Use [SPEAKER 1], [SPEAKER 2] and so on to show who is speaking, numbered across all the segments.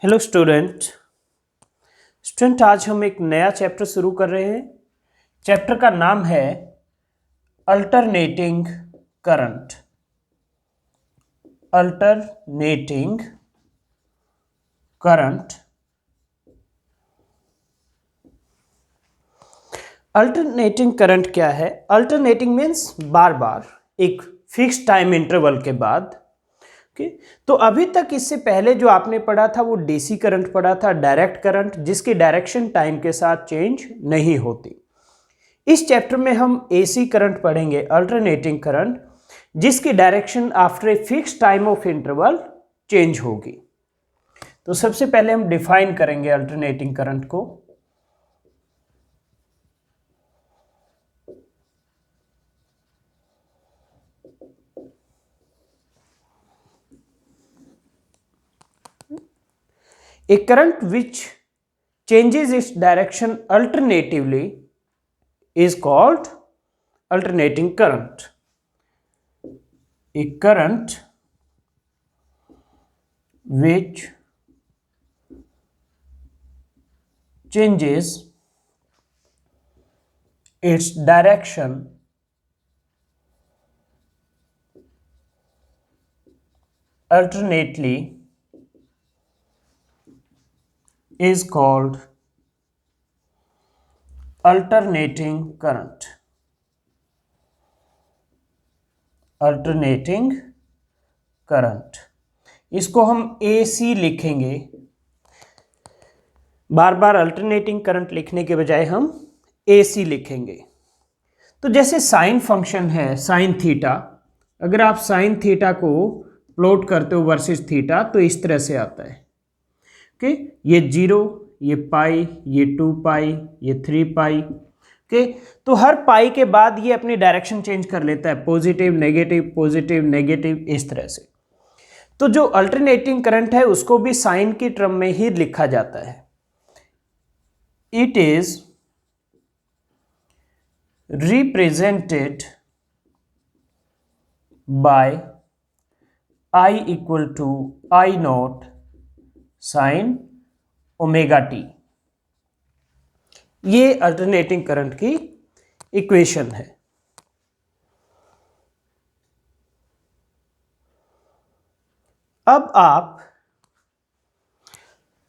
[SPEAKER 1] Hello student आज हम एक नया चैप्टर शुरू कर रहे हैं। चैप्टर का नाम है alternating current. Alternating current. Alternating current क्या है? अल्टरनेटिंग मीन्स बार बार एक फिक्स टाइम इंटरवल के बाद। तो अभी तक इससे पहले जो आपने पढ़ा था वो डीसी करंट पढ़ा था, डायरेक्ट करंट, जिसकी डायरेक्शन टाइम के साथ चेंज नहीं होती। इस चैप्टर में हम एसी करंट पढ़ेंगे, अल्टरनेटिंग करंट, जिसकी direction after a fix time of interval change होगी। तो सबसे पहले हम डिफाइन करेंगे अल्टरनेटिंग करंट को। A current which changes its direction alternatively is called alternating current. A current which changes its direction alternately is called alternating current. Alternating current, इसको हम AC लिखेंगे। बार बार अल्टरनेटिंग करंट लिखने के बजाय हम AC लिखेंगे। तो जैसे साइन फंक्शन है, साइन थीटा, अगर आप साइन थीटा को प्लॉट करते हो वर्सेस थीटा तो इस तरह से आता है। ओके, ये 0, ये पाई, ये 2 पाई, ये 3 पाई। ओके, तो हर पाई के बाद ये अपनी डायरेक्शन चेंज कर लेता है, पॉजिटिव नेगेटिव इस तरह से। तो जो अल्टरनेटिंग करंट है उसको भी साइन की टर्म में ही लिखा जाता है। It is represented by I equal to I naught sine omega t. ये अल्टरनेटिंग करंट की इक्वेशन है। अब आप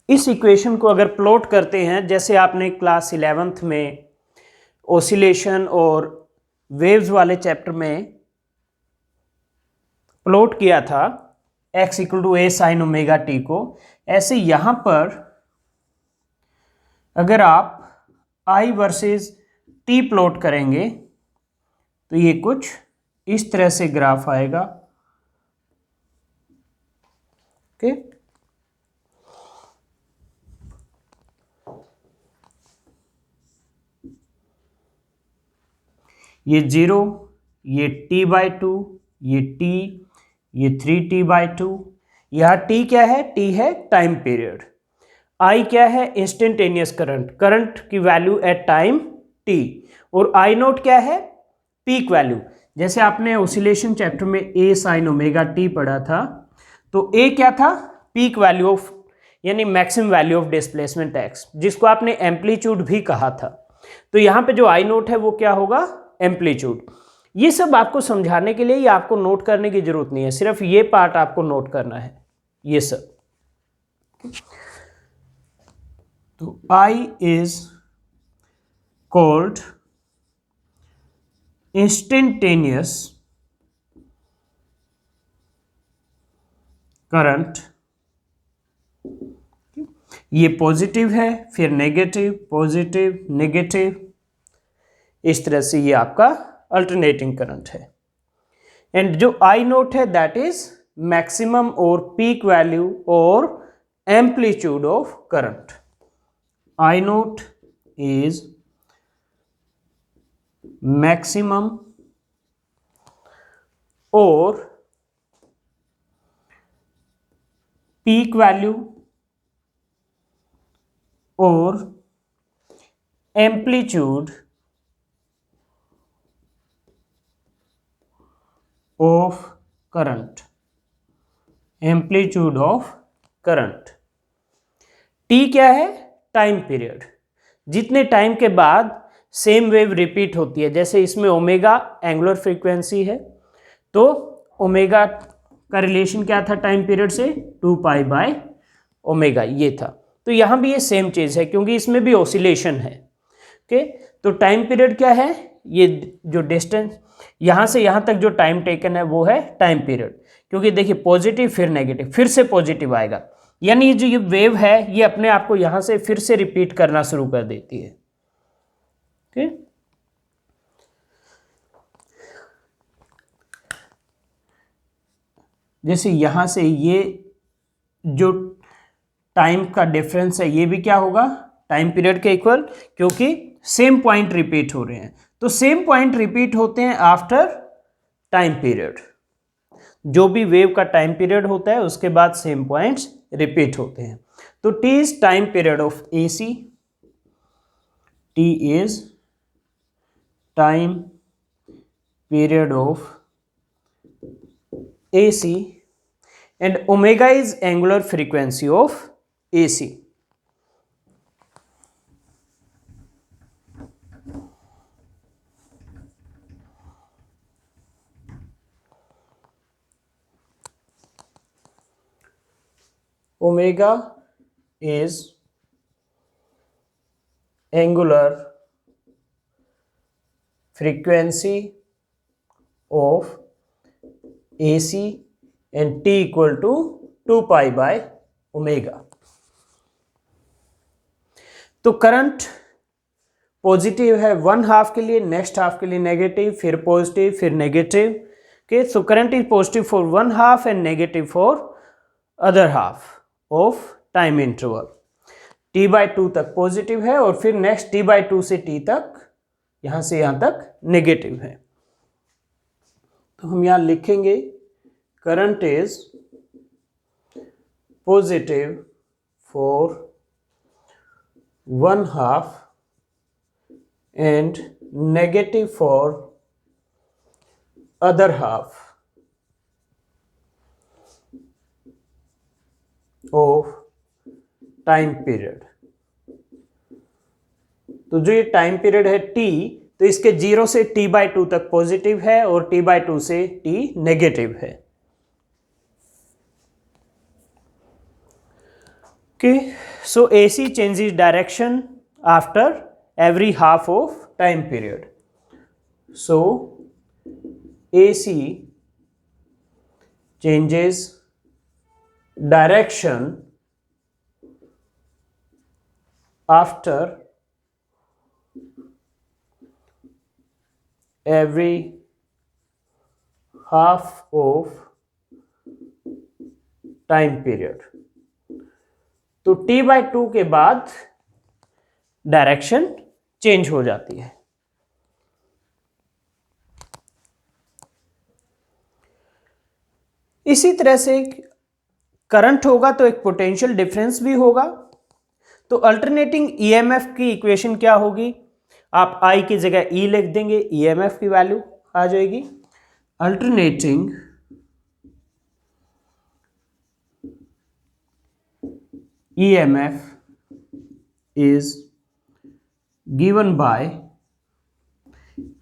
[SPEAKER 1] इस इक्वेशन को अगर प्लॉट करते हैं, जैसे आपने क्लास 11th में ऑसिलेशन और वेव्स वाले चैप्टर में प्लॉट किया था x equal to a sine omega t को, ऐसे यहां पर अगर आप I वर्सेस t प्लॉट करेंगे तो ये कुछ इस तरह से ग्राफ आएगा। ओके, ये 0, ये t/2, ये t, ये 3t/2। यह t क्या है? t है टाइम पीरियड। I क्या है? इंस्टेंटेनियस करंट, करंट की वैल्यू एट टाइम t। और I नोट क्या है? Peak value. जैसे आपने ऑसिलेशन चैप्टर में a साइन ओमेगा t पढ़ा था, तो a क्या था? पीक वैल्यू ऑफ, यानी maximum value of displacement x, जिसको आपने एम्पलीट्यूड भी कहा था। तो यहां पे जो I नोट है वो क्या होगा? एम्पलीट्यूड। ये सब आपको समझाने के लिए, ये आपको नोट करने की जरूरत नहीं है, सिर्फ ये पार्ट आपको नोट करना है, ये सब। तो I is called instantaneous current. ये पॉजिटिव है, फिर नेगेटिव, पॉजिटिव नेगेटिव, इस तरह से ये आपका अल्टरनेटिंग करंट है। एंड जो आई नोट है दैट इज मैक्सिमम और पीक वैल्यू और amplitude of current. I note is maximum और पीक वैल्यू और एम्पलीट्यूड ऑफ करंट। टी क्या है? Time period. जितने टाइम के बाद सेम वेव रिपीट होती है, जैसे इसमें ओमेगा एंगुलर फ्रीक्वेंसी है, तो ओमेगा का रिलेशन क्या था टाइम पीरियड से? 2π/ओमेगा, ये था। तो यहाँ भी ये सेम चीज़ है क्योंकि इसमें भी ऑसिलेशन है। ओके, तो टाइम पीरियड क्या है? ये जो डिस्टेंस यहाँ से यहाँ तक जो टाइम टेकन है वो है टाइम पीरियड। क्योंकि देखिए पॉजिटिव फिर नेगेटिव, फिर से पॉजिटिव आएगा, यानी ये जो ये वेव है ये अपने आप को यहाँ से फिर से रिपीट करना शुरू कर देती है। ओके, जैसे यहाँ से ये जो टाइम का डिफरेंस है ये भी क्या होगा? टाइम पीरियड के इक्वल, क्योंकि सेम पॉइंट रिपीट हो रहे हैं। तो सेम पॉइंट रिपीट होते हैं आफ्टर टाइम पीरियड। जो भी वेव का टाइम पीरियड होता है उसके बाद सेम पॉइंट्स रिपीट होते हैं। तो T is time period of AC, T is time period of AC and omega is angular frequency of AC. Omega is angular frequency of AC and T equal to 2π/ओमेगा। तो current positive है one half के लिए, next half के लिए negative, फिर positive, फिर negative. Okay, so current is positive for one half and negative for other half of time interval. T/2 तक positive है और फिर नेक्स्ट T/2 से T तक, यहां से यहां तक नेगेटिव है। तो हम यहां लिखेंगे current is positive for one half and negative for other half of time period. तो जो ये टाइम पीरियड है T, तो इसके 0 से T/2 तक पॉजिटिव है और T/2 से T नेगेटिव है। Okay, so AC changes direction after every half of time period. So AC changes direction after every half of time period. तो T/2 के बाद डायरेक्शन चेंज हो जाती है। इसी तरह से करंट होगा तो एक पोटेंशियल डिफरेंस भी होगा। तो अल्टरनेटिंग ईएमएफ की इक्वेशन क्या होगी? आप I की जगह E लिख देंगे, ईएमएफ की वैल्यू आ जाएगी। Alternating EMF is given by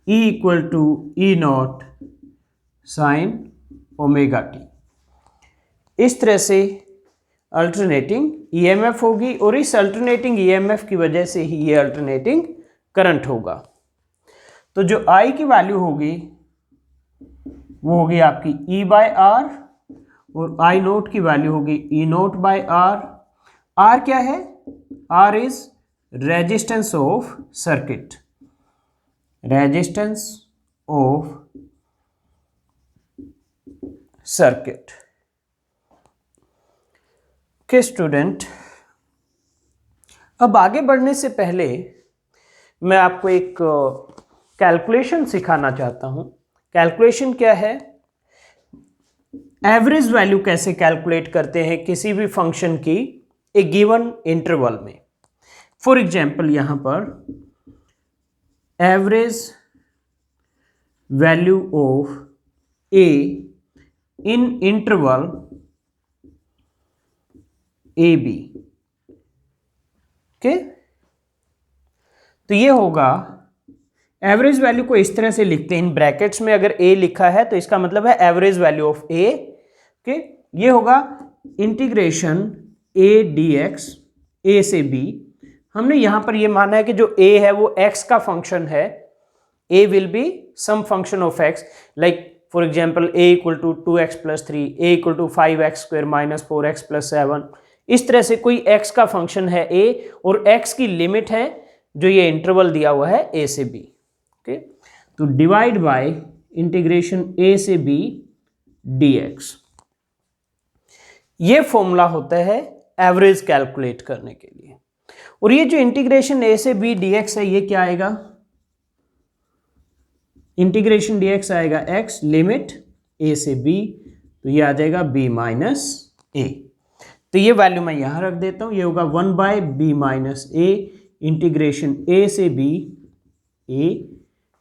[SPEAKER 1] E equal to E0 sin omega T. इस तरह से अल्टरनेटिंग ईएमएफ होगी और इस अल्टरनेटिंग ईएमएफ की वजह से ही ये अल्टरनेटिंग करंट होगा। तो जो I की वैल्यू होगी वो होगी आपकी E/R और I0 की वैल्यू होगी E0/R। R क्या है? R is resistance of circuit, resistance of circuit. Okay student, अब आगे बढ़ने से पहले मैं आपको एक कैलकुलेशन सिखाना चाहता हूं। कैलकुलेशन क्या है? एवरेज वैल्यू कैसे कैलकुलेट करते हैं किसी भी फंक्शन की एक गिवन इंटरवल में। फॉर एग्जाम्पल यहां पर average value of a in interval a b, okay, तो ये होगा एवरेज वैल्यू को इस तरह से लिखते हैं इन ब्रैकेट्स में, अगर ए लिखा है तो इसका मतलब है average value of A. Okay, ये होगा इंटीग्रेशन ए डी एक्स, ए से बी। हमने यहां पर ये माना है कि जो ए है वो एक्स का फंक्शन है, a will be some function of x, like for example a equal to 2x + 3, a equal to 5x² - 4x + 7। इस तरह से कोई x का फंक्शन है a और x की लिमिट है जो ये इंटरवल दिया हुआ है a से b। ओके, तो डिवाइड बाय इंटीग्रेशन a से b dx, ये फॉर्मूला होता है एवरेज कैलकुलेट करने के लिए। और ये जो इंटीग्रेशन a से b dx है, ये क्या आएगा, इंटीग्रेशन dx आएगा x लिमिट a से b, तो ये आ जाएगा b - a। तो ये वैल्यू मैं यहां रख देता हूं, ये होगा 1/b - a इंटीग्रेशन a से b a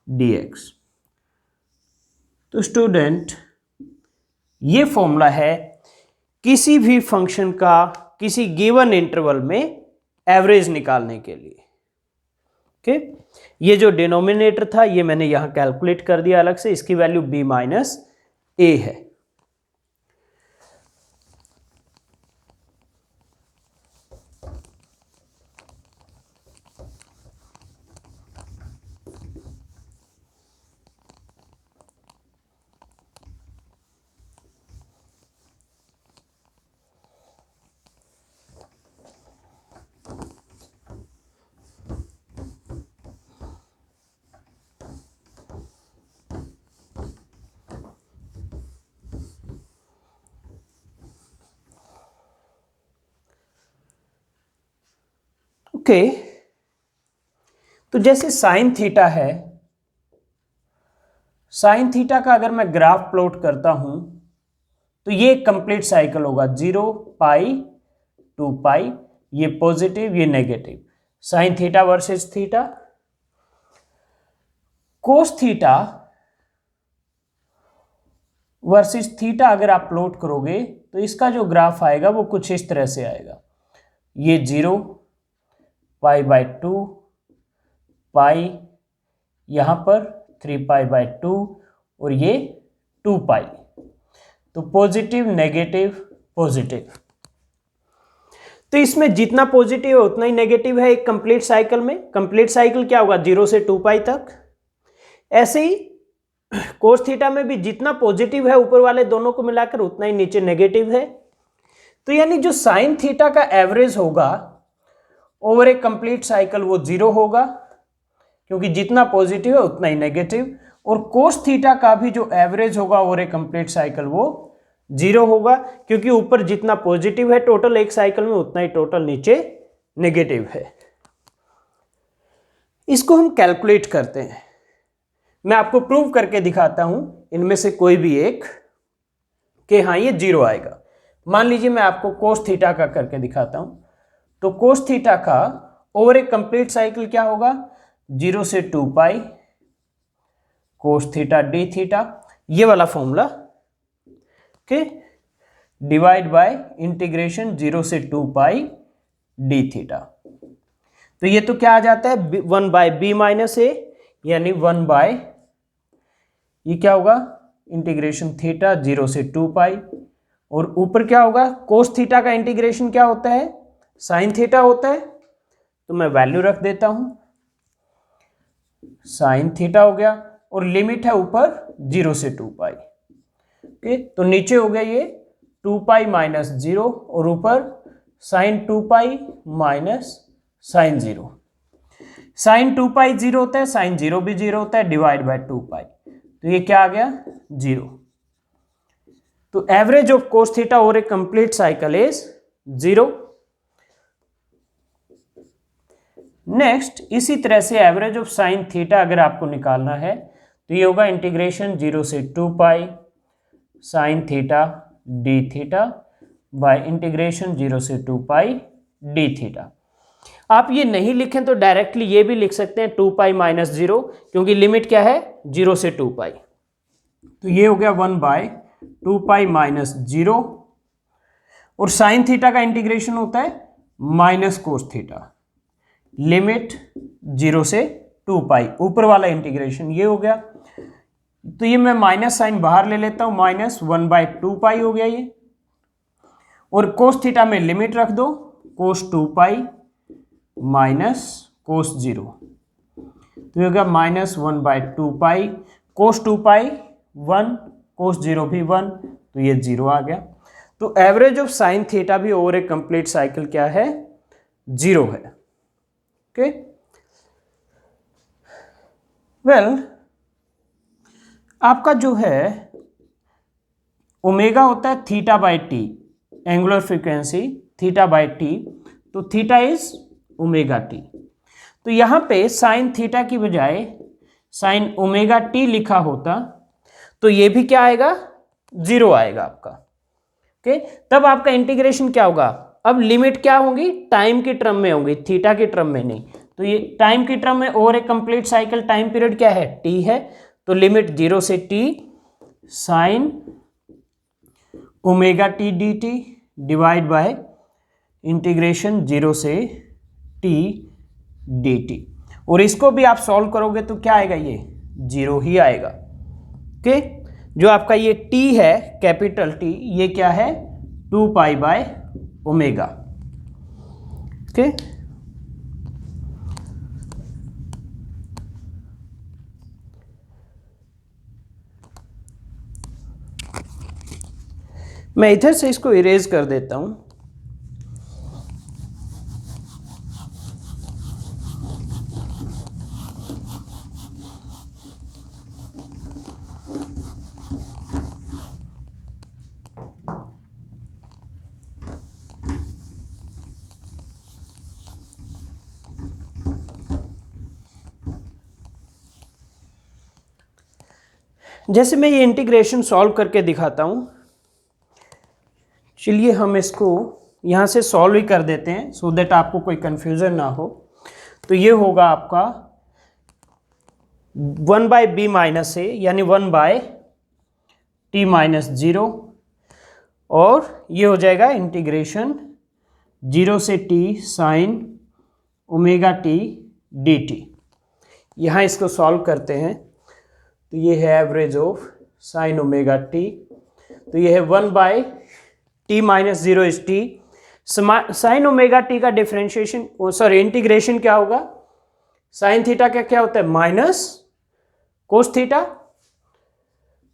[SPEAKER 1] dx। तो स्टूडेंट, ये फॉर्मूला है किसी भी फंक्शन का किसी गिवन इंटरवल में एवरेज निकालने के लिए। ओके, ये जो डिनोमिनेटर था ये मैंने यहां कैलकुलेट कर दिया अलग से, इसकी वैल्यू b - a है। ओके, तो जैसे साइन थीटा है, साइन थीटा का अगर मैं ग्राफ प्लॉट करता हूं तो ये कंप्लीट साइकिल होगा, 0 पाई 2 पाई, ये पॉजिटिव ये negative, sine theta versus theta. Cos theta versus theta अगर आप प्लॉट करोगे तो इसका जो ग्राफ आएगा वो कुछ इस तरह से आएगा, ये 0 π/2 पाई, यहां पर 3π/2 और ये 2 पाई। तो पॉजिटिव नेगेटिव पॉजिटिव, तो इसमें जितना पॉजिटिव है उतना ही नेगेटिव है एक कंप्लीट साइकिल में। कंप्लीट साइकिल क्या होगा, 0 से 2 पाई तक। ऐसे ही कोस थीटा में भी जितना पॉजिटिव है ऊपर वाले दोनों को मिलाकर उतना ही नीचे नेगेटिव है। तो यानी जो साइन थीटा का एवरेज होगा ओवर ए कंप्लीट साइकिल वो 0 होगा, क्योंकि जितना पॉजिटिव है उतना ही नेगेटिव। और कोस थीटा का भी जो एवरेज होगा ओवर ए कंप्लीट साइकिल वो 0 होगा, क्योंकि ऊपर जितना पॉजिटिव है टोटल एक साइकिल में उतना ही टोटल नीचे नेगेटिव है। इसको हम कैलकुलेट करते हैं, मैं आपको प्रूव करके दिखाता हूं इनमें से कोई भी एक कि हाँ ये 0 आएगा। मान लीजिए मैं आपको कोस थीटा का करके दिखाता हूं, तो कोस थीटा का ओवर ए कंप्लीट साइकिल क्या होगा, 0 से 2 पाई कोस थीटा डी थीटा, ये वाला formula. Okay, divide by integration 0 से 2 पाई डी थीटा। तो ये तो क्या आ जाता है, 1/b - a, यानी 1 ये क्या होगा इंटीग्रेशन थीटा 0 से 2 पाई, और ऊपर क्या होगा, कोस थीटा का इंटीग्रेशन क्या होता है, साइन थीटा होता है। तो मैं वैल्यू रख देता हूं, साइन थीटा हो गया, और लिमिट है ऊपर 0 से 2 पाई। ओके, तो नीचे हो गया ये 2 पाई - 0 और ऊपर sine 2 pi minus sine 0। Sine 2 pi 0 होता है, साइन 0 भी 0 होता है, डिवाइड बाय 2 पाई, तो ये क्या आ गया 0। तो average of cos theta over a complete cycle is 0। Next, इसी तरह से एवरेज ऑफ साइन थीटा अगर आपको निकालना है तो ये होगा इंटीग्रेशन 0 से 2 pi sine theta D theta by integration 0 से 2 पाई डी थीटा। आप ये नहीं लिखें तो डायरेक्टली ये भी लिख सकते हैं 2 पाई - 0, क्योंकि लिमिट क्या है 0 से 2 पाई। तो ये हो गया 1/2 पाई - 0, और साइन थीटा का इंटीग्रेशन होता है माइनस कोस थीटा, लिमिट 0 से 2 पाई, ऊपर वाला इंटीग्रेशन ये हो गया। तो ये मैं माइनस साइन बाहर ले लेता हूं, -1/2 पाई हो गया ये। और कोस थीटा में लिमिट रख दो, कोस 2 पाई माइनस कोस 0, तो ये होगा -1/2 पाई, कोस 2 पाई 1, कोस 0 भी 1, तो ये 0 आ गया। तो एवरेज ऑफ साइन थीटा भी ओवर ए कंप्लीट साइकिल क्या है, 0 है। ओके, वेल आपका जो है ओमेगा होता है theta by T, angular frequency theta by T, तो थीटा इज ओमेगा टी। तो यहाँ पे साइन थीटा की बजाय साइन ओमेगा टी लिखा होता तो ये भी क्या आएगा, 0 आएगा आपका। ओके, तब आपका इंटीग्रेशन क्या होगा, अब लिमिट क्या होगी, टाइम की टर्म में होगी, थीटा की टर्म में नहीं। तो ये टाइम की टर्म में over a complete cycle time period क्या है, टी है, तो लिमिट 0 से T sign omega T D T divide by integration 0 से टी डी टी। और इसको भी आप सॉल्व करोगे तो क्या आएगा, ये 0 ही आएगा। ओके, जो आपका ये t है कैपिटल T, ये क्या है 2 पाई बाय ओमेगा। ओके, मैं इधर से इसको इरेज कर देता हूं। जैसे मैं ये इंटीग्रेशन सॉल्व करके दिखाता हूं, चलिए हम इसको यहाँ से सॉल्व ही कर देते हैं सो दैट आपको कोई कन्फ्यूज़न ना हो। तो ये होगा आपका 1/b माइनस ए यानी 1/t माइनस 0, और ये हो जाएगा इंटीग्रेशन 0 से t sine omega T D T. यहाँ इसको सॉल्व करते हैं तो ये है average of sine omega T, तो ये है 1/t minus 0 is T. Sign omega T का डिफ्रेंशिएशन सॉरी इंटीग्रेशन क्या होगा, साइन थीटा का क्या होता है माइनस कोस थीटा,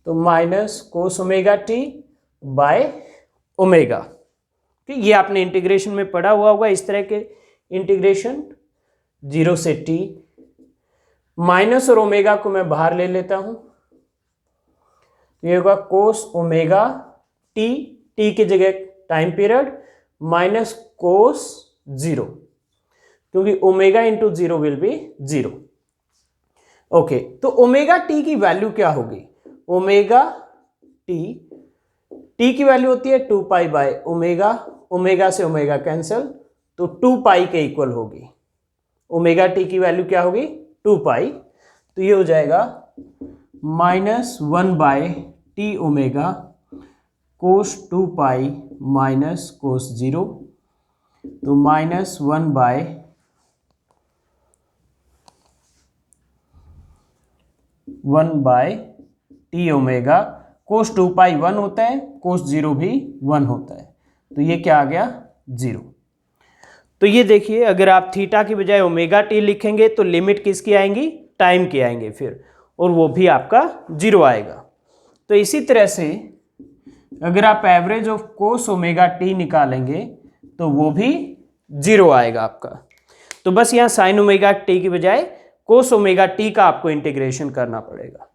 [SPEAKER 1] तो minus cos omega t by omega. ठीक, ये आपने इंटीग्रेशन में पढ़ा हुआ होगा, इस तरह के इंटीग्रेशन 0 से टी। माइनस और ओमेगा को मैं बाहर ले लेता हूं, ये होगा कोस ओमेगा टी, टी की जगह टाइम पीरियड, माइनस कोस 0, क्योंकि omega into 0 will be 0। Okay, तो ओमेगा टी की वैल्यू क्या होगी, ओमेगा टी, टी की वैल्यू होती है 2 पाई बाय ओमेगा, ओमेगा से ओमेगा कैंसिल, तो 2 पाई के इक्वल होगी। ओमेगा टी की वैल्यू क्या होगी 2 पाई, तो ये हो जाएगा -1/t ओमेगा कोस 2 पाई माइनस कोस 0, तो -1/t ओमेगा, कोस 2 पाई 1 होता है, कोस 0 भी 1 होता है, तो ये क्या आ गया 0। तो ये देखिए, अगर आप थीटा की बजाय ओमेगा टी लिखेंगे तो लिमिट किसकी आएंगी, टाइम की आएंगे फिर, और वो भी आपका 0 आएगा। तो इसी तरह से अगर आप average of cos omega T निकालेंगे तो वो भी 0 आएगा आपका। तो बस यहाँ साइन ओमेगा टी की बजाय कोस ओमेगा टी का आपको इंटीग्रेशन करना पड़ेगा।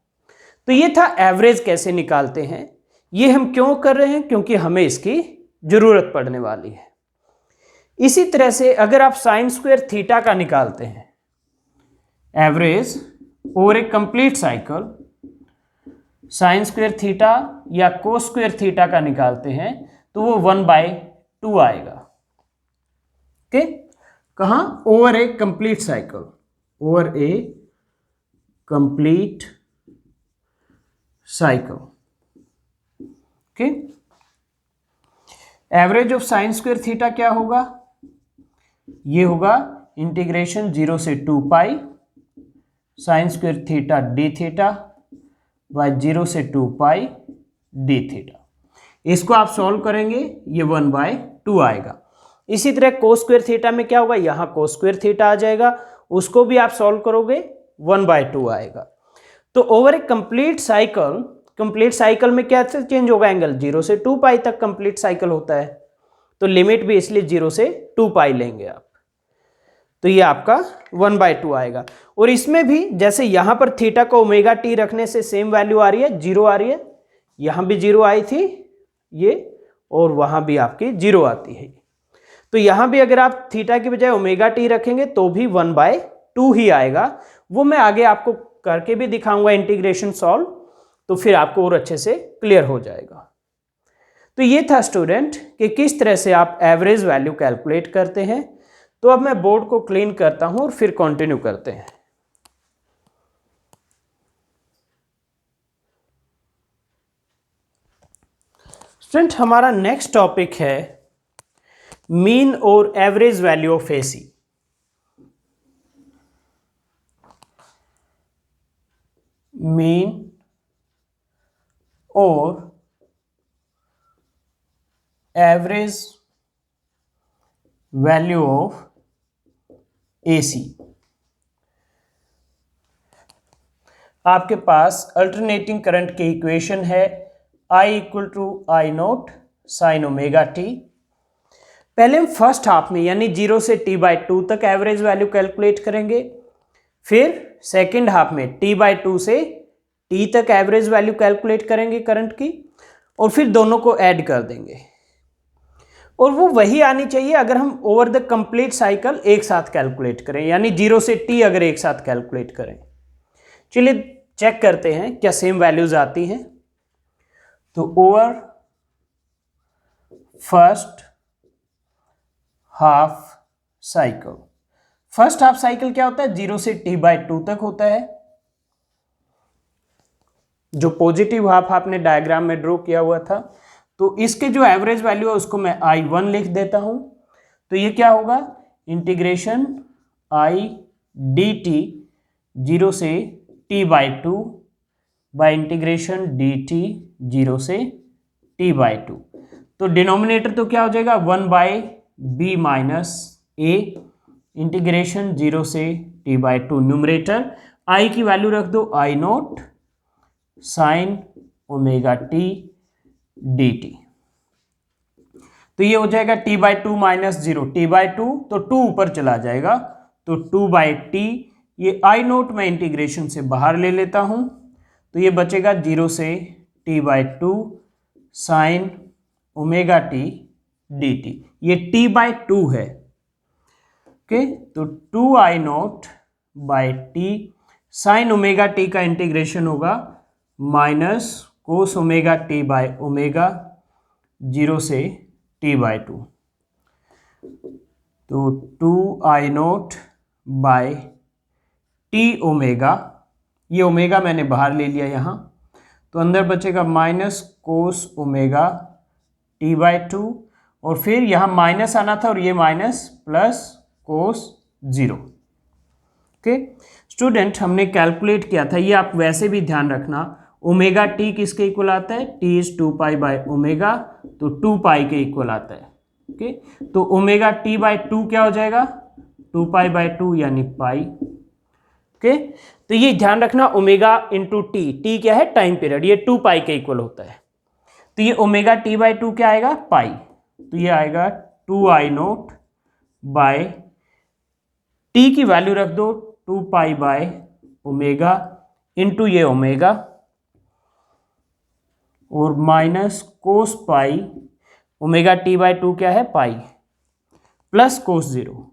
[SPEAKER 1] तो ये था एवरेज कैसे निकालते हैं। ये हम क्यों कर रहे हैं, क्योंकि हमें इसकी जरूरत पड़ने वाली है। इसी तरह से अगर आप साइन स्क्वायर थीटा का निकालते हैं average over a complete cycle, sine square theta या कोस स्क्वायर थीटा का निकालते हैं तो वो 1/2 आएगा। ओके, कहां, over a complete cycle, over a complete cycle. Okay, average of sine square theta क्या होगा, ये होगा इंटीग्रेशन 0 से 2 pi sine square theta D theta by 0 से 2 पाई डी थीटा। इसको आप सॉल्व करेंगे, ये 1/2 आएगा। इसी तरह कोस स्क्वायर थीटा में क्या होगा, यहाँ कोस स्क्वायर थीटा आ जाएगा, उसको भी आप सॉल्व करोगे 1/2 आएगा। तो ओवर ए कंप्लीट साइकिल में क्या चेंज होगा, एंगल 0 से 2 पाई तक कंप्लीट साइकिल होता है, तो लिमिट भी इसलिए 0 से 2 पाई लेंगे आप, तो ये आपका 1/2 आएगा। और इसमें भी जैसे यहां पर थीटा को ओमेगा टी रखने से सेम वैल्यू आ रही है, 0 आ रही है, यहां भी 0 आई थी ये, और वहां भी आपकी 0 आती है। तो यहां भी अगर आप थीटा की बजाय ओमेगा टी रखेंगे तो भी 1/2 ही आएगा। वो मैं आगे आपको करके भी दिखाऊंगा इंटीग्रेशन सॉल्व, तो फिर आपको और अच्छे से क्लियर हो जाएगा। तो ये था स्टूडेंट कि किस तरह से आप एवरेज वैल्यू कैलकुलेट करते हैं। तो अब मैं बोर्ड को क्लीन करता हूं और फिर कंटिन्यू करते हैं। स्टूडेंट हमारा नेक्स्ट टॉपिक है मीन और average value of AC. Mean और एवरेज वैल्यू ऑफ एसी। आपके पास अल्टरनेटिंग करंट की इक्वेशन है I = I0 sin omega T. पहले हम फर्स्ट हाफ में यानी 0 से t/2 तक एवरेज वैल्यू कैलकुलेट करेंगे, फिर सेकेंड हाफ में t/2 से t तक एवरेज वैल्यू कैलकुलेट करेंगे करंट की, और फिर दोनों को ऐड कर देंगे। और वो वही आनी चाहिए अगर हम ओवर द कंप्लीट साइकिल एक साथ कैलकुलेट करें, यानी 0 से t अगर एक साथ कैलकुलेट करें। चलिए चेक करते हैं क्या सेम वैल्यूज आती हैं। तो over first half cycle, first half cycle क्या होता है, 0 से t/2 तक होता है। जो पॉजिटिव हाफ आपने डायग्राम में ड्रॉ किया हुआ था, तो इसके जो एवरेज वैल्यू है उसको मैं I1 लिख देता हूं। तो ये क्या होगा, इंटीग्रेशन I dt 0 से t/2 बाय इंटीग्रेशन dt 0 से t/2। तो डिनोमिनेटर तो क्या हो जाएगा 1/b माइनस a इंटीग्रेशन 0 से t/2। न्यूमरेटर I की वैल्यू रख दो I0 sign omega t dt। तो ये हो जाएगा t/2 माइनस 0, t/2 तो 2 ऊपर चला जाएगा, तो 2/t। ये I0 मैं इंटीग्रेशन से बाहर ले लेता हूं, तो ये बचेगा 0 से t/2 sign omega t dt। ये t/2 है, ओके। तो 2I0/t साइन ओमेगा टी का इंटीग्रेशन होगा minus cos omega t by omega 0 से t/2। तो 2I0/t ओमेगा, ये ओमेगा मैंने बाहर ले लिया यहाँ, तो अंदर बचेगा माइनस कोस ओमेगा t/2, और फिर यहाँ माइनस आना था और ये minus plus cos 0। Okay student, हमने कैलकुलेट किया था, ये आप वैसे भी ध्यान रखना, ओमेगा टी किसके इक्वल आता है, t इज 2π/ओमेगा, तो 2π के इक्वल आता है। ओके तो ओमेगा t/2 क्या हो जाएगा, 2π/2 यानी पाई। ओके तो ये ध्यान रखना, ओमेगा इंटू टी क्या है, टाइम पीरियड, ये 2π के इक्वल होता है। तो ये ओमेगा t/2 क्या आएगा, पाई। तो ये आएगा 2I0/t की वैल्यू रख दो 2π/ओमेगा इंटू ये ओमेगा, और माइनस कोस पाई, ओमेगा t/2 क्या है, पाई, प्लस कोस 0।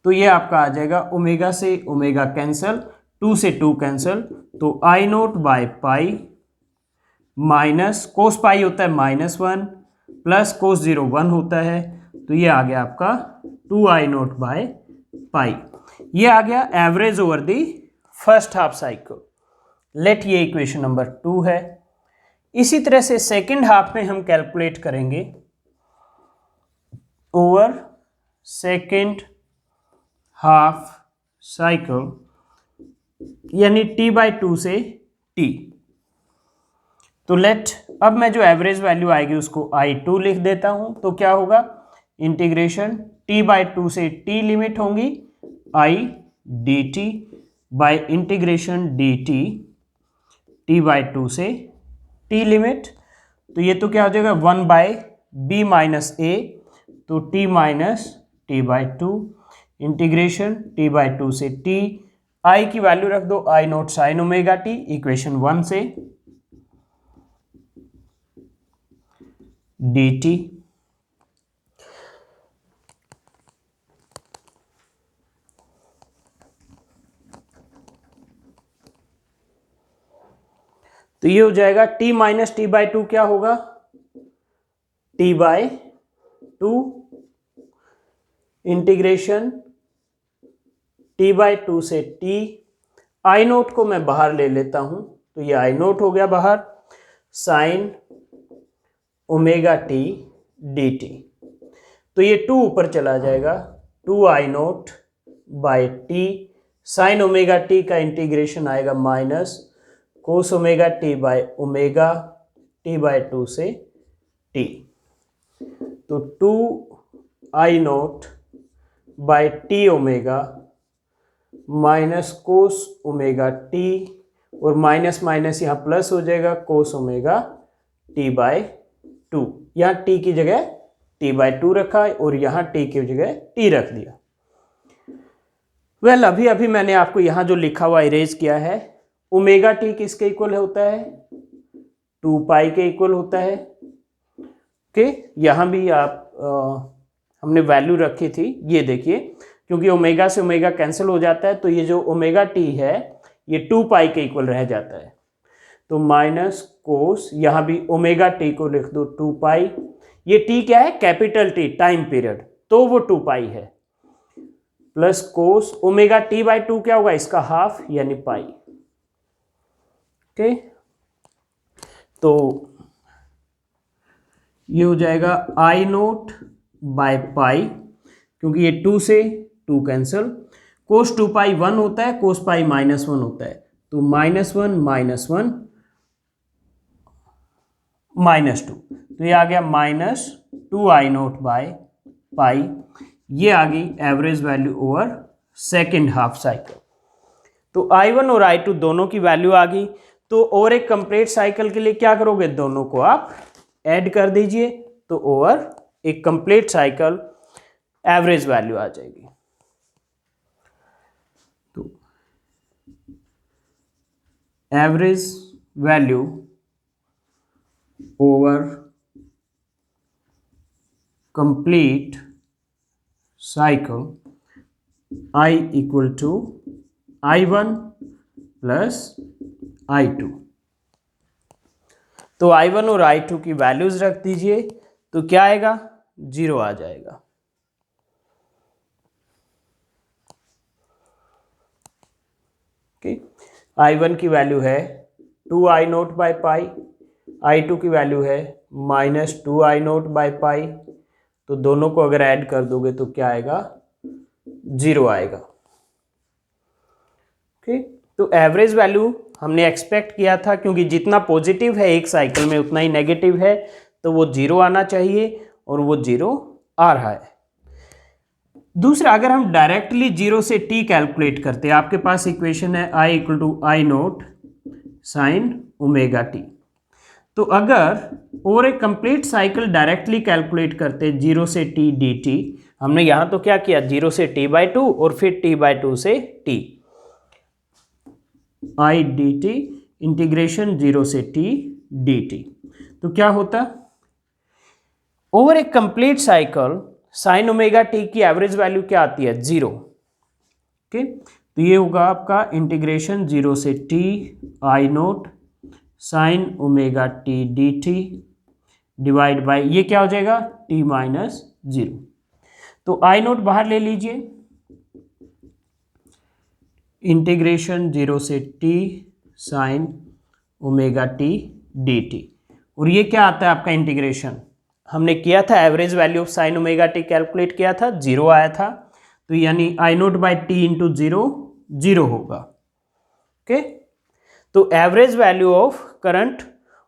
[SPEAKER 1] तो ये आपका आ जाएगा, ओमेगा से ओमेगा कैंसल, 2 से 2 कैंसल, तो I0/पाई माइनस कोस पाई होता है -1 प्लस कोस 0 1 होता है, तो ये आ गया आपका 2I0/पाई। ये आ गया average over the first half cycle. Let ये इक्वेशन नंबर 2 है। इसी तरह से सेकेंड हाफ में हम कैलकुलेट करेंगे ओवर सेकेंड हाफ साइकिल यानी t/2 से t। तो लेट अब मैं जो एवरेज वैल्यू आएगी उसको I2 लिख देता हूं। तो क्या होगा, इंटीग्रेशन t/2 से t लिमिट होंगी I dt bye integration dt t/2 से t लिमिट। तो ये तो क्या हो जाएगा 1/b माइनस a, तो t minus t/2 integration t/2 से t। I की वैल्यू रख दो I naught sine omega t equation 1 से dt। तो ये हो जाएगा t माइनस t/2 क्या होगा, t/2 इंटीग्रेशन t/2 से t। I नोट को मैं बाहर ले लेता हूं, तो ये I नोट हो गया बाहर, साइन ओमेगा t dt। तो ये 2 ऊपर चला जाएगा, 2I naught by t sine omega t का इंटीग्रेशन आएगा minus cos omega t by omega t/2 से t। तो 2I naught by t omega minus cos omega t, और माइनस माइनस यहाँ प्लस हो जाएगा कोस ओमेगा t/2। यहाँ t की जगह t/2 रखा है और यहाँ t की जगह t रख दिया। वेल अभी अभी मैंने आपको यहाँ जो लिखा हुआ इरेज किया है, ओमेगा t किसके इक्वल होता है, 2 के इक्वल होता है। ओके, यहाँ भी आप हमने वैल्यू रखी थी, ये देखिए, क्योंकि ओमेगा से ओमेगा कैंसिल हो जाता है, तो ये जो ओमेगा t है ये 2 के इक्वल रह जाता है। तो माइनस कोस, यहाँ भी ओमेगा t को लिख दो 2 ये t क्या है, कैपिटल T टाइम पीरियड, तो वो 2 है, प्लस कोस ओमेगा t/2 क्या होगा, इसका हाफ यानी पाई। ओके, तो ये हो जाएगा I नोट बाय पाई, क्योंकि ये 2 से 2 कैंसिल, कोस 2 1 होता है, कोस पाई -1 होता है, तो -1 -1 -2, तो ये आ गया -2I नोट बाय पाई। ये आ गई average value over second half cycle. तो I1 और I2 दोनों की वैल्यू आ गई। तो और एक कंप्लीट साइकिल के लिए क्या करोगे, दोनों को आप ऐड कर दीजिए, तो ओवर एक कंप्लीट साइकिल एवरेज वैल्यू आ जाएगी। तो average value over complete cycle I equal to I1 plus I2। तो I1 और I2 की वैल्यूज रख दीजिए, तो क्या आएगा, 0 आ जाएगा। ओके, I1 की वैल्यू है 2I naught by pi, I2 की वैल्यू है -2I नोट बाय पाई, तो दोनों को अगर ऐड कर दोगे तो क्या आएगा, 0 आएगा। ओके, तो एवरेज वैल्यू हमने एक्सपेक्ट किया था, क्योंकि जितना पॉजिटिव है एक साइकिल में उतना ही नेगेटिव है, तो वो 0 आना चाहिए, और वो 0 आ रहा है। दूसरा, अगर हम डायरेक्टली 0 से t कैलकुलेट करते हैं, आपके पास इक्वेशन है I equal to I naught sine omega t। तो अगर और एक कंप्लीट साइकिल डायरेक्टली कैलकुलेट करते 0 से t dt, हमने यहाँ तो क्या किया, 0 से t/2 और फिर t/2 से t, I dt इंटीग्रेशन 0 से t dt। तो क्या होता, ओवर एक complete cycle sign omega t की एवरेज वैल्यू क्या आती है, 0। ओके, तो ये होगा आपका इंटीग्रेशन 0 से t I naught sine omega t dt divide by, ये क्या हो जाएगा, t माइनस 0। तो I नोट बाहर ले लीजिए, इंटीग्रेशन 0 से t sine omega t dt, और ये क्या आता है आपका इंटीग्रेशन, हमने किया था, average value of sine omega T calculate किया था, 0 आया था, तो यानी आई नोट बाई टी इंटू 0 0 होगा। ओके, तो एवरेज वैल्यू ऑफ करंट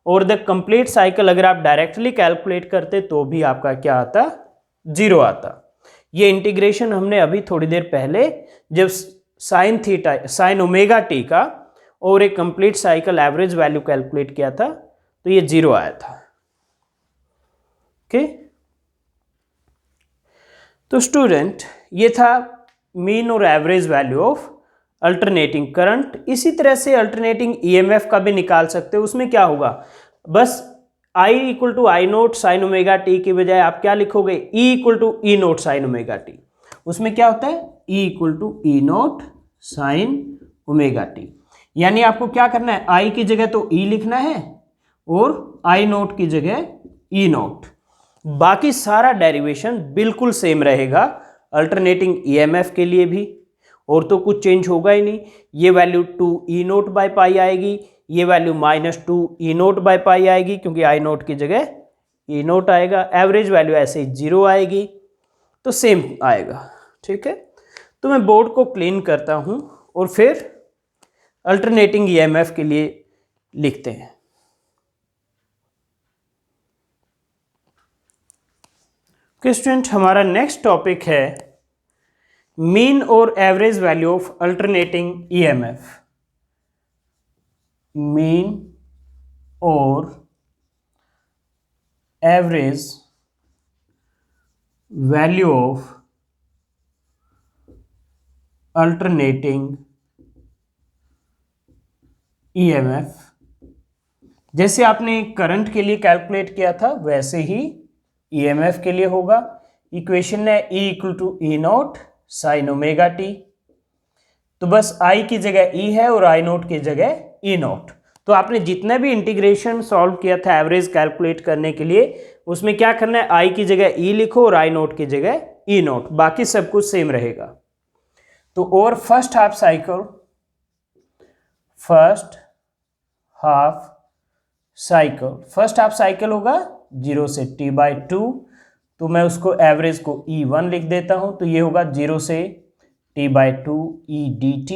[SPEAKER 1] और द कंप्लीट साइकिल अगर आप डायरेक्टली कैलकुलेट करते तो भी आपका क्या आता, 0 आता। ये इंटीग्रेशन हमने अभी थोड़ी देर पहले जब sine theta sine omega T का और एक complete cycle average value calculate किया था तो ये 0 आया था। ओके, तो स्टूडेंट ये था मीन और average value of alternating current. इसी तरह से अल्टरनेटिंग ईएमएफ का भी निकाल सकते हो। उसमें क्या होगा, बस I equal to I naught sine omega t की बजाय आप क्या लिखोगे, E equal to E naught sine omega t. उसमें क्या होता है, E equal to E naught sine omega t. यानी आपको क्या करना है, I की जगह तो E लिखना है और आई नोट की जगह ई नोट। बाकी सारा डेरिवेशन बिल्कुल सेम रहेगा अल्टरनेटिंग ईएमएफ के लिए भी, और तो कुछ चेंज होगा ही नहीं। ये value 2 E note by pi आएगी, ये value -2 E note by pi आएगी क्योंकि आई नोट की जगह ई नोट आएगा। एवरेज वैल्यू ऐसे ही 0 आएगी, तो सेम आएगा। ठीक है, तो मैं बोर्ड को क्लीन करता हूं और फिर अल्टरनेटिंग ईएमएफ के लिए लिखते हैं। स्टूडेंट, हमारा नेक्स्ट टॉपिक है मीन और average value of alternating EMF. Mean और average value of alternating EMF. जैसे आपने करंट के लिए कैलकुलेट किया था वैसे ही ईएमएफ के लिए होगा। इक्वेशन है E equal to E naught sine omega T, तो बस I की जगह E है और आई नोट की जगह ई नोट। तो आपने जितना भी इंटीग्रेशन सॉल्व किया था एवरेज कैलकुलेट करने के लिए, उसमें क्या करना है, I की जगह E लिखो और आई नोट की जगह ई नोट, बाकी सब कुछ सेम रहेगा। तो over first half cycle, first half cycle होगा 0 से t/2, तो मैं उसको एवरेज को E1 लिख देता हूं, तो ये होगा 0 से t/2 e dt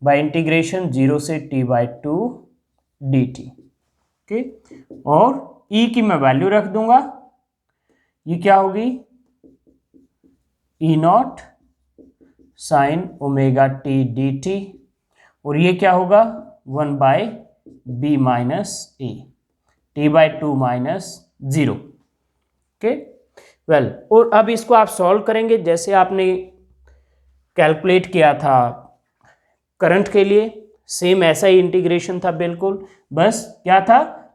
[SPEAKER 1] by integration 0 से t/2 dt। ओके, और E की मैं वैल्यू रख दूंगा, ये क्या होगी, E naught sine omega t dt, और ये क्या होगा 1/b माइनस ए, t/2 माइनस 0। ओके, वेल, और अब इसको आप सॉल्व करेंगे जैसे आपने कैलकुलेट किया था करंट के लिए, सेम ऐसा ही इंटीग्रेशन था बिल्कुल। बस क्या था,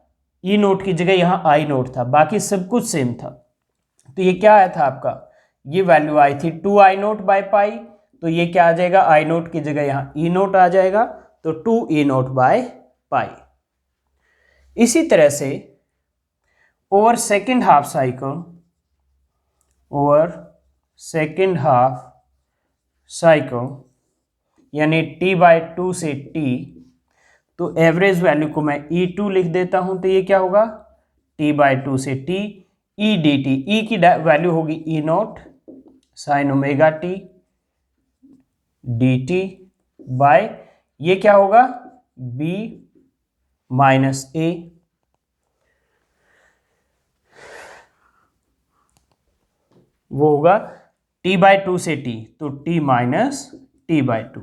[SPEAKER 1] ई नोट की जगह यहाँ आई नोट था, बाकी सब कुछ सेम था। तो ये क्या आया था आपका, ये वैल्यू आई थी 2 आई नोट बाई पाई, तो ये क्या आ जाएगा, आई नोट की जगह यहाँ ई नोट आ जाएगा, तो 2 ई नोट बाय पाई। इसी तरह से ओवर सेकेंड हाफ साइकिल यानी t/2 से t, तो एवरेज वैल्यू को मैं E2 लिख देता हूं, तो ये क्या होगा t/2 से t e dt। E की वैल्यू होगी E naught sine omega t dt by ये क्या होगा b माइनस ए। वो होगा t/2 से t, तो t माइनस t/2,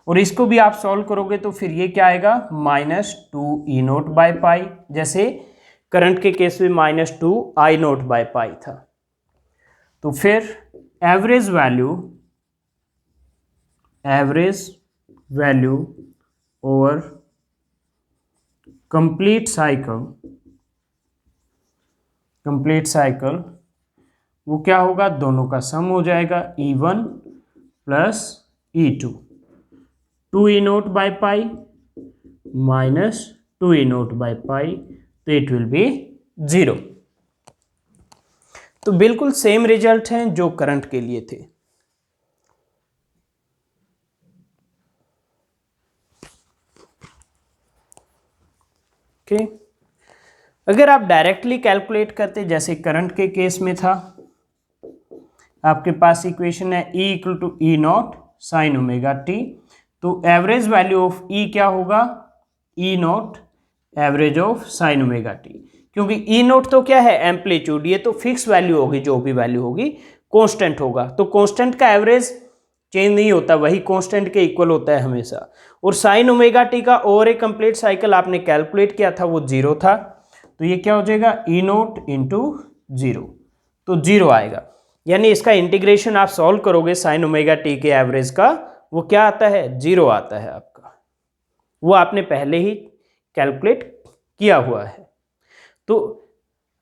[SPEAKER 1] और इसको भी आप सॉल्व करोगे तो फिर ये क्या आएगा -2 ई नोट बाय पाई, जैसे करंट के केस में -2 आई नोट बाय पाई था। तो फिर average value over complete cycle वो क्या होगा, दोनों का सम हो जाएगा E1 plus E2, 2 E note by pi minus 2 E note by pi, तो इट विल बी 0। तो बिल्कुल सेम रिजल्ट हैं जो करंट के लिए थे। ओके, अगर आप डायरेक्टली कैलकुलेट करते, जैसे करंट के केस में था, आपके पास इक्वेशन है E equal to E naught sine omega T, तो एवरेज वैल्यू ऑफ E क्या होगा, E naught average of sine omega T, क्योंकि ई नॉट तो क्या है, एम्पलीट्यूड, ये तो फिक्स वैल्यू होगी, जो भी वैल्यू होगी कांस्टेंट होगा, तो कांस्टेंट का एवरेज चेंज नहीं होता, वही कांस्टेंट के इक्वल होता है हमेशा। और साइन ओमेगा टी का ओवर ए कंप्लीट साइकिल आपने कैलकुलेट किया था, वो 0 था, तो ये क्या हो जाएगा, ई नॉट इंटू 0, तो 0 आएगा। यानी इसका इंटीग्रेशन आप सॉल्व करोगे साइन ओमेगा टी के एवरेज का, वो क्या आता है, 0 आता है आपका, वो आपने पहले ही कैलकुलेट किया हुआ है। तो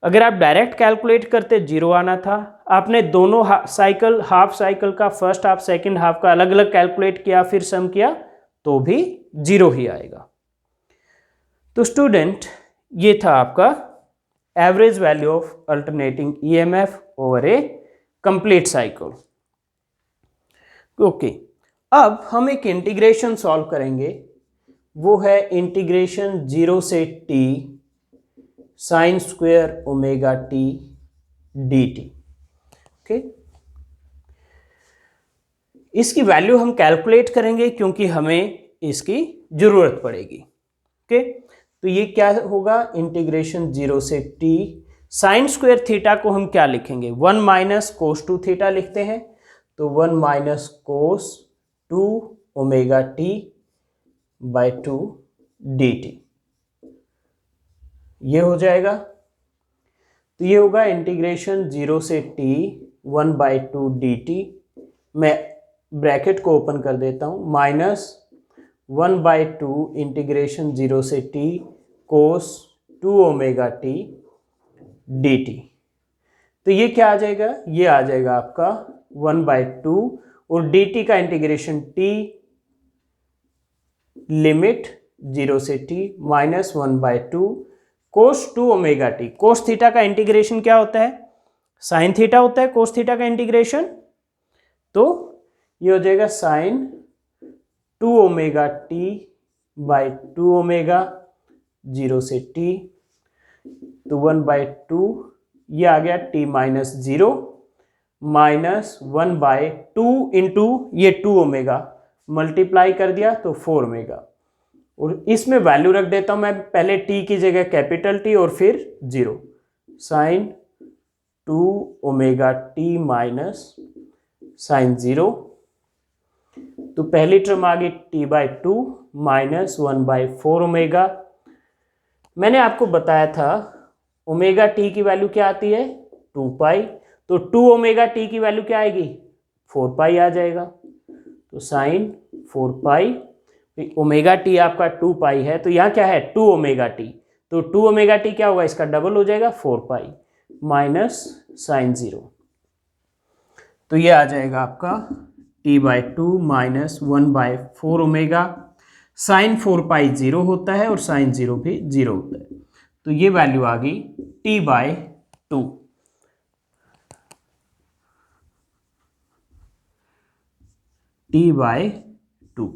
[SPEAKER 1] अगर आप डायरेक्ट कैलकुलेट करते 0 आना था, आपने दोनों साइकिल, हाफ साइकिल का फर्स्ट हाफ सेकंड हाफ का अलग अलग कैलकुलेट किया, फिर सम किया, तो भी 0 ही आएगा। तो स्टूडेंट, ये था आपका average value of alternating EMF over a complete cycle. Okay, अब हम एक इंटीग्रेशन सॉल्व करेंगे, वो है इंटीग्रेशन 0 से t sine square omega t dt। Okay, इसकी वैल्यू हम कैलकुलेट करेंगे क्योंकि हमें इसकी जरूरत पड़ेगी। ओके, तो ये क्या होगा, इंटीग्रेशन 0 से t साइन स्क्वायर थीटा को हम क्या लिखेंगे, 1 माइनस कोस 2 थीटा लिखते हैं, तो 1 minus cos 2 omega t by 2 dt, ये हो जाएगा। तो ये होगा इंटीग्रेशन 0 से t 1 बाई 2 dt, मैं ब्रैकेट को ओपन कर देता हूँ, माइनस 1 बाई 2 इंटीग्रेशन 0 से t कोस 2 ओमेगा टी dt। तो ये क्या आ जाएगा, ये आ जाएगा आपका 1 बाई 2 और dt का इंटीग्रेशन t लिमिट 0 से t minus 1 by 2 cos 2 omega T. Cos theta का इंटीग्रेशन क्या होता है, साइन थीटा होता है कोस थीटा का इंटीग्रेशन, तो ये हो जाएगा sine 2 omega t by 2 omega 0 से t, तो 1 बाई 2, ये आ गया t minus 0 minus 1 by 2 into ये 2 ओमेगा मल्टीप्लाई कर दिया तो 4 ओमेगा, और इसमें वैल्यू रख देता हूं मैं पहले t की जगह कैपिटल T और फिर 0, sine 2 omega t minus sine 0, तो पहली टर्म आ गई t by 2 minus 1 by 4 omega. मैंने आपको बताया था ओमेगा t की वैल्यू क्या आती है, 2 पाई, तो 2 ओमेगा t की वैल्यू क्या आएगी, 4 पाई आ जाएगा, तो साइन 4 पाई, ओमेगा टी आपका 2 पाई है, तो यहाँ क्या है 2 ओमेगा टी, तो 2 ओमेगा टी क्या होगा, इसका डबल हो जाएगा 4 पाई माइनस साइन 0, तो ये आ जाएगा आपका t by 2 minus 1 by 4 omega, sine 4 pi 0 होता है और साइन 0 भी 0 होता है, तो ये वैल्यू आ गई t बाई 2। t बाई 2,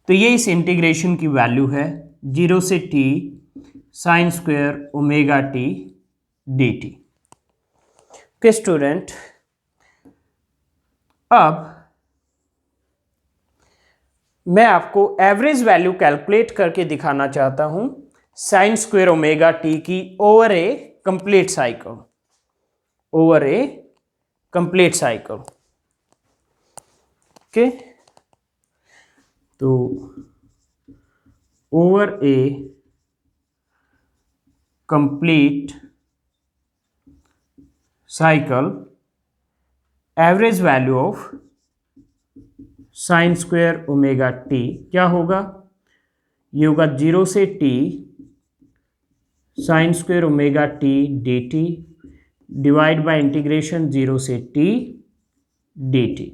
[SPEAKER 1] तो ये इस इंटीग्रेशन की वैल्यू है 0 से t sine square omega t dt। Okay student, अब मैं आपको एवरेज वैल्यू कैलकुलेट करके दिखाना चाहता हूं साइन स्क्वायर ओमेगा टी की over a complete cycle, over a complete cycle. Okay, तो over a complete cycle average value of sine square omega t क्या होगा, ये होगा 0 से t sine square omega T D T divide by integration 0 से t dt,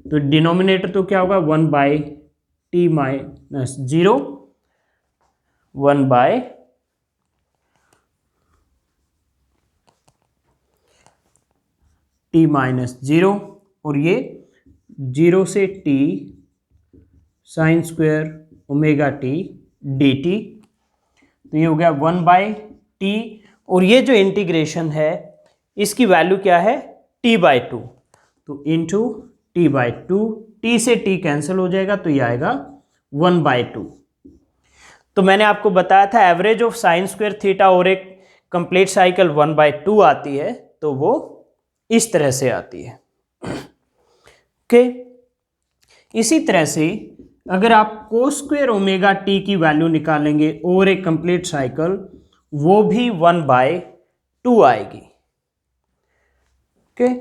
[SPEAKER 1] तो denominator तो क्या होगा 1 by t minus 0, 1 by t minus 0, और ये 0 से t sine square omega t dt, तो ये हो गया 1/t, और ये जो इंटीग्रेशन है इसकी वैल्यू क्या है, t/2, तो इंटू t/2, t से t कैंसिल हो जाएगा तो ये आएगा 1/2। तो मैंने आपको बताया था average of sine square theta और एक कंप्लीट साइकिल 1/2 आती है, तो वो इस तरह से आती है। ओके, इसी तरह से अगर आप कोस स्क्वायर ओमेगा टी की वैल्यू निकालेंगे और एक कंप्लीट साइकिल, वो भी 1/2 आएगी। ओके,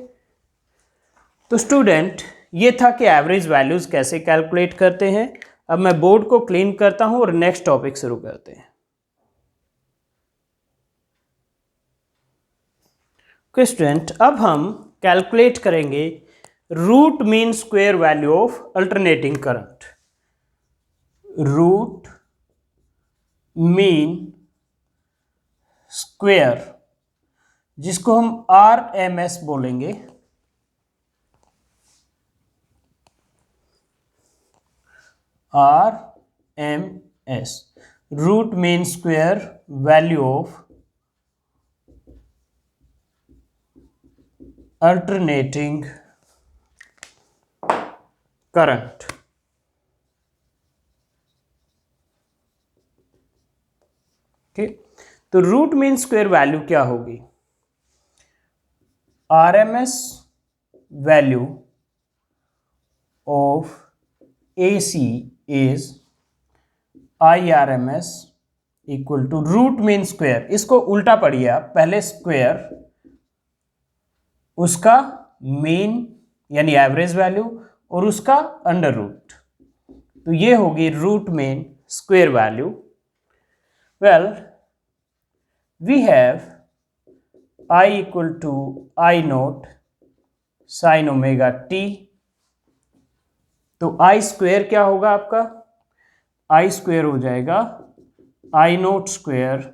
[SPEAKER 1] तो स्टूडेंट ये था कि एवरेज वैल्यूज कैसे कैलकुलेट करते हैं। अब मैं बोर्ड को क्लीन करता हूं और नेक्स्ट टॉपिक शुरू करते हैं। ओके स्टूडेंट, अब हम कैलकुलेट करेंगे root mean square value of alternating current. Root mean square, जिसको हम RMS बोलेंगे, RMS, root mean square value of alternating current. ठीक, तो रूट मीन स्क्वायर वैल्यू क्या होगी, RMS value of AC is IRMS equal to root mean square. इसको उल्टा पढ़िए आप, पहले स्क्वायर, उसका मीन यानी एवरेज वैल्यू, और उसका अंडर रूट, तो ये होगी root mean square value. Well, we have I equal to I naught sine omega T, तो I स्क्वायर क्या होगा आपका, I स्क्वायर हो जाएगा I naught square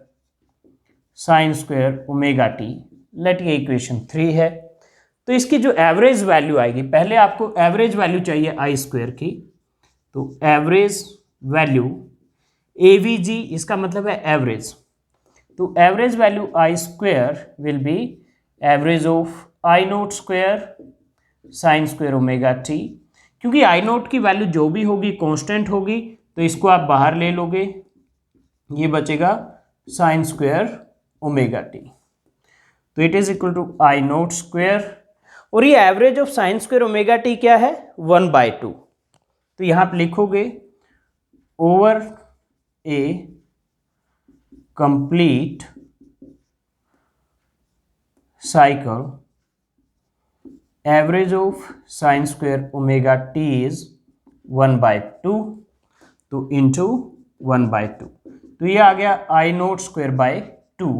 [SPEAKER 1] sine square omega t. Let ये इक्वेशन 3 है। तो इसकी जो एवरेज वैल्यू आएगी, पहले आपको एवरेज वैल्यू चाहिए I स्क्वायर की, तो एवरेज वैल्यू AVG, इसका मतलब है एवरेज, तो average value I square will be average of I naught square sine square omega T. क्योंकि I नोट की वैल्यू जो भी होगी कांस्टेंट होगी, तो इसको आप बाहर ले लोगे, ये बचेगा साइन स्क्वायर ओमेगा टी, तो it is equal to I naught square, और ये average of sine square omega t क्या है, 1/2। तो यहां आप लिखोगे over a complete cycle average of sine square omega t is 1/2, तो इंटू 1/2, तो ये आ गया I नोट स्क्वायर बाय 2।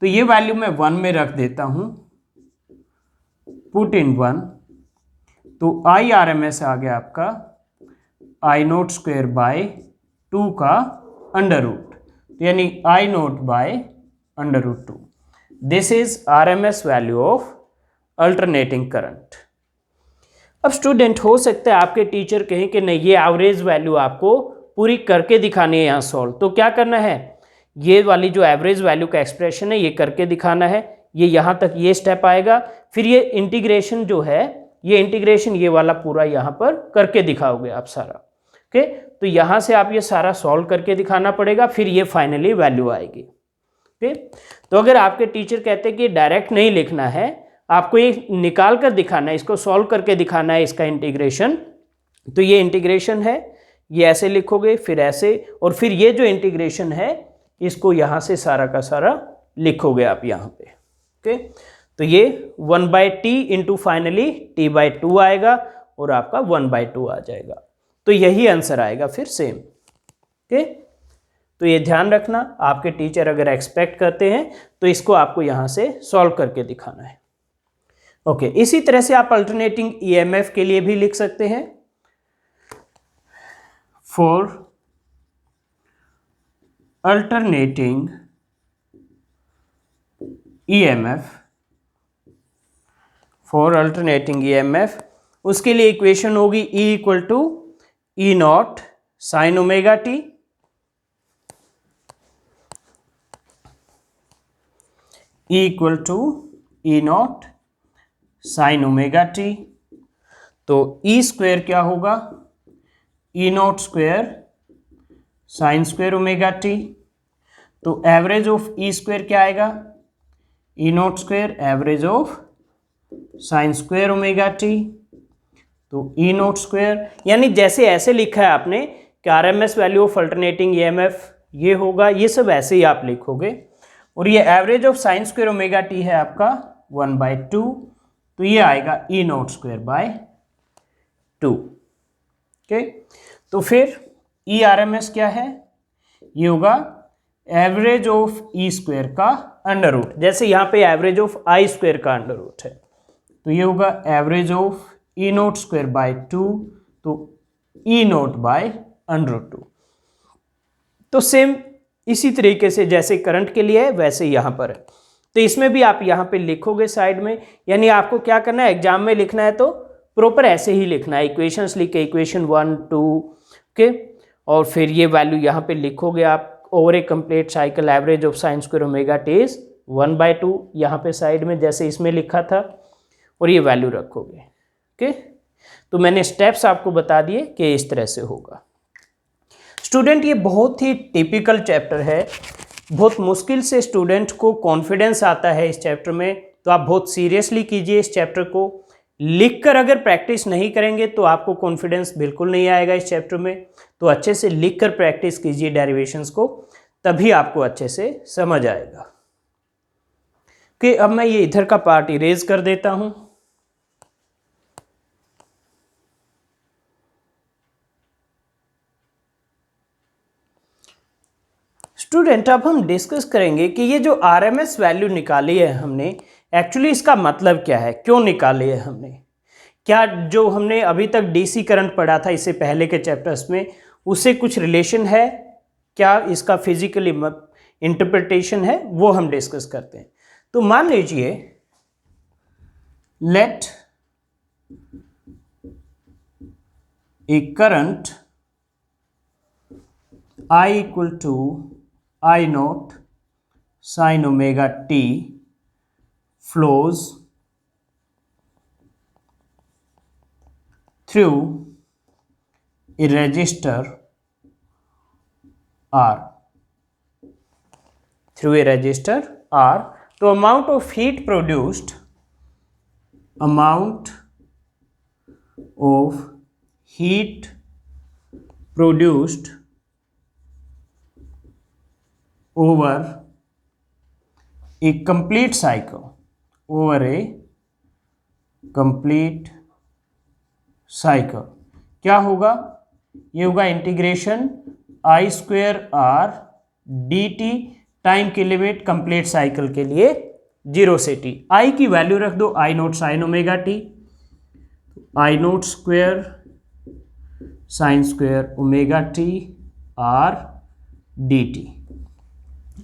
[SPEAKER 1] तो ये वैल्यू मैं 1 में रख देता हूं, पुट इन 1, तो IRMS आ गया आपका I नोट स्क्वायर बाय 2 का अंडर रूट, यानी I naught by under root 2। This is RMS value of alternating current. अब स्टूडेंट, हो सकता है आपके टीचर कहें कि नहीं, ये एवरेज वैल्यू आपको पूरी करके दिखानी है यहाँ सॉल्व, तो क्या करना है, ये वाली जो एवरेज वैल्यू का एक्सप्रेशन है ये करके दिखाना है, ये यहाँ तक ये स्टेप आएगा, फिर ये इंटीग्रेशन जो है, ये इंटीग्रेशन ये वाला पूरा यहाँ पर करके दिखाओगे आप सारा। ओके, तो यहाँ से आप ये सारा सॉल्व करके दिखाना पड़ेगा, फिर ये फाइनली वैल्यू आएगी। ओके, तो अगर आपके टीचर कहते हैं कि डायरेक्ट नहीं लिखना है, आपको ये निकाल कर दिखाना है, इसको सॉल्व करके दिखाना है इसका इंटीग्रेशन, तो ये इंटीग्रेशन है, ये ऐसे लिखोगे, फिर ऐसे, और फिर ये जो इंटीग्रेशन है इसको यहाँ से सारा का सारा लिखोगे आप यहाँ पे। ओके, तो ये 1/t इंटू फाइनली t/2 आएगा और आपका 1/2 आ जाएगा, तो यही आंसर आएगा फिर सेम। ओके, तो ये ध्यान रखना, आपके टीचर अगर एक्सपेक्ट करते हैं तो इसको आपको यहाँ से सॉल्व करके दिखाना है। ओके, इसी तरह से आप अल्टरनेटिंग EMF के लिए भी लिख सकते हैं। फॉर अल्टरनेटिंग EMF, उसके लिए इक्वेशन होगी E equal to E naught sine omega T, E equal to E naught sine omega T. तो ई स्क्वायर क्या होगा, E naught square sine square omega T. तो एवरेज ऑफ ई स्क्वायर क्या आएगा, E naught square average of sine square omega T. तो E naught square, यानी जैसे ऐसे लिखा है आपने कि RMS value of alternating EMF ये होगा, ये सब ऐसे ही आप लिखोगे। और ये average of sine square omega T है आपका 1/2, तो ये आएगा E naught square by 2। Okay, तो फिर ई आर एम एस क्या है, ये होगा एवरेज ऑफ ई स्क्वायर का अंडर रूट, जैसे यहाँ पे एवरेज ऑफ आई स्क्वायर का अंडर रूट है, तो ये होगा average of E naught square by 2, तो E not bye under root 2। तो सेम इसी तरीके से जैसे करंट के लिए है वैसे ही यहाँ पर है। तो इसमें भी आप यहाँ पे लिखोगे साइड में, यानी आपको क्या करना है, एग्जाम में लिखना है तो प्रॉपर ऐसे ही लिखना है, इक्वेशंस लिख के इक्वेशन 1 2 ओके, और फिर ये वैल्यू यहाँ पे लिखोगे आप, over a complete cycle average of sine square omega t is 1/2 यहाँ पे साइड में जैसे इसमें लिखा था, और ये वैल्यू रखोगे। ओके, तो मैंने स्टेप्स आपको बता दिए कि इस तरह से होगा। स्टूडेंट ये बहुत ही टिपिकल चैप्टर है, बहुत मुश्किल से स्टूडेंट को कॉन्फिडेंस आता है इस चैप्टर में, तो आप बहुत सीरियसली कीजिए इस चैप्टर को। लिखकर अगर प्रैक्टिस नहीं करेंगे तो आपको कॉन्फिडेंस बिल्कुल नहीं आएगा इस चैप्टर में, तो अच्छे से लिखकर प्रैक्टिस कीजिए डेरिवेशंस को, तभी आपको अच्छे से समझ आएगा। कि अब मैं ये इधर का पार्ट इरेज कर देता हूं। स्टूडेंट अब हम डिस्कस करेंगे कि ये जो आरएमएस वैल्यू निकाली है हमने, एक्चुअली इसका मतलब क्या है, क्यों निकाली है हमने, क्या जो हमने अभी तक डीसी करंट पढ़ा था इससे पहले के चैप्टर्स में उससे कुछ रिलेशन है, क्या इसका फिजिकली इंटरप्रिटेशन है, वो हम डिस्कस करते हैं। तो मान लीजिए let a current I equal to I naught sine omega t flows through a resistor R, through a resistor R, तो amount of heat produced, amount of heat produced over a complete cycle, over a complete cycle क्या होगा, ये होगा integration I square are D T, time की limit complete cycle के लिए 0 से t, आई की वैल्यू रख दो I naught sine omega T, I naught square sine square omega T R D T,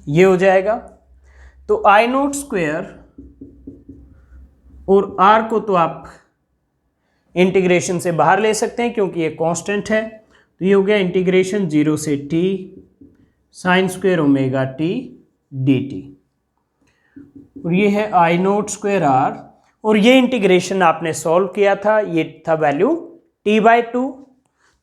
[SPEAKER 1] ये हो जाएगा। तो आई नोट स्क्वेयर और आर को तो आप इंटीग्रेशन से बाहर ले सकते हैं क्योंकि ये कांस्टेंट है, तो ये हो गया इंटीग्रेशन 0 से t sine square omega T D T, और ये है आई नोट स्क्वेयर आर, और ये इंटीग्रेशन आपने सॉल्व किया था, ये था वैल्यू t/2,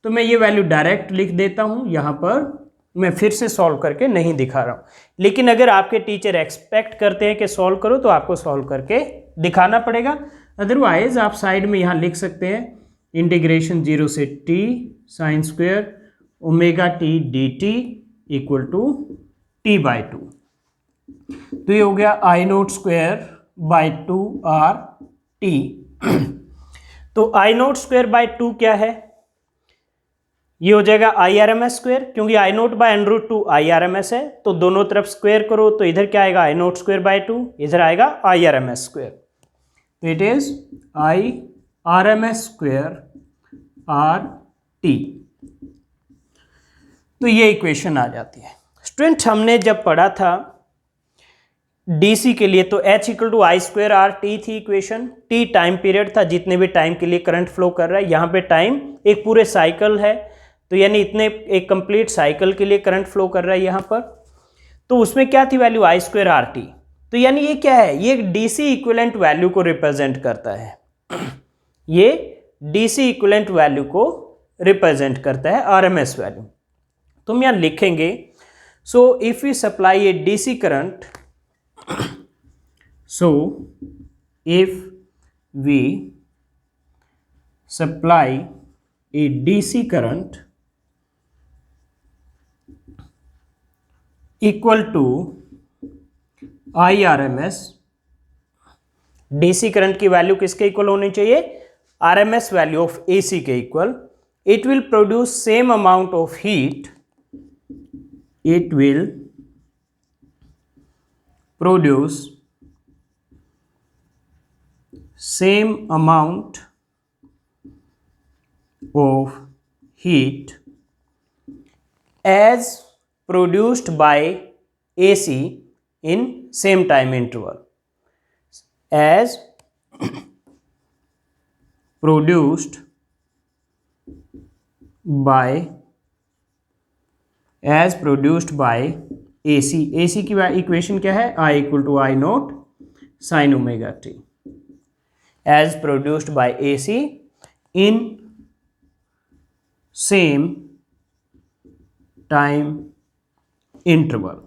[SPEAKER 1] तो मैं ये वैल्यू डायरेक्ट लिख देता हूं यहाँ पर, मैं फिर से सॉल्व करके नहीं दिखा रहा हूँ, लेकिन अगर आपके टीचर एक्सपेक्ट करते हैं कि सॉल्व करो तो आपको सॉल्व करके दिखाना पड़ेगा, अदरवाइज आप साइड में यहाँ लिख सकते हैं इंटीग्रेशन 0 से t sine square omega T D T equal to t/2, तो ये हो गया I naught square by 2 R T. तो आई नोट स्क्वेयर बाई 2 क्या है, ये हो जाएगा I R M S square, क्योंकि I naught by under root 2 I R M S है, तो दोनों तरफ स्क्वेयर करो, तो इधर क्या आएगा आई नोट स्क्वेयर बाय 2, इधर आएगा I R M S square, तो it is I R M S square R T. तो ये इक्वेशन आ जाती है। स्टूडेंट हमने जब पढ़ा था डीसी के लिए तो H equal to I square R T थी इक्वेशन, टी टाइम पीरियड था, जितने भी टाइम के लिए करंट फ्लो कर रहा है, यहाँ पे टाइम एक पूरे साइकिल है, तो यानी इतने एक कंप्लीट साइकिल के लिए करंट फ्लो कर रहा है यहाँ पर, तो उसमें क्या थी value I square R T, तो यानी ये क्या है, ये डीसी इक्विवेलेंट वैल्यू को रिप्रेजेंट करता है, ये डीसी इक्विवेलेंट वैल्यू को रिप्रेजेंट करता है, आरएमएस वैल्यू। तो हम यहाँ लिखेंगे, so if you supply a DC current, so if we supply a DC current equal to IRMS, DC current की वैल्यू किसके इक्वल होनी चाहिए, आरएमएस वैल्यू ऑफ एसी के equal, it will produce same amount of heat, it will produce same amount of heat as produced by AC in same time interval, as produced by AC। AC की equation क्या है, I equal to I naught sine omega t, as produced by AC in same time interval।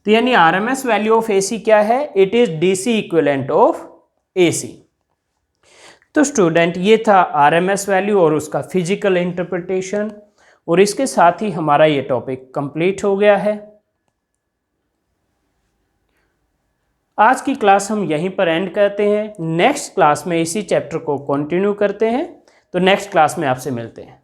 [SPEAKER 1] तो यानी RMS value of AC क्या है, it is DC equivalent of AC. तो student ये था आरएमएस वैल्यू और उसका फिजिकल इंटरप्रिटेशन, और इसके साथ ही हमारा ये टॉपिक कंप्लीट हो गया है। आज की क्लास हम यहीं पर एंड करते हैं, नेक्स्ट क्लास में इसी चैप्टर को कंटिन्यू करते हैं। तो नेक्स्ट क्लास में आपसे मिलते हैं।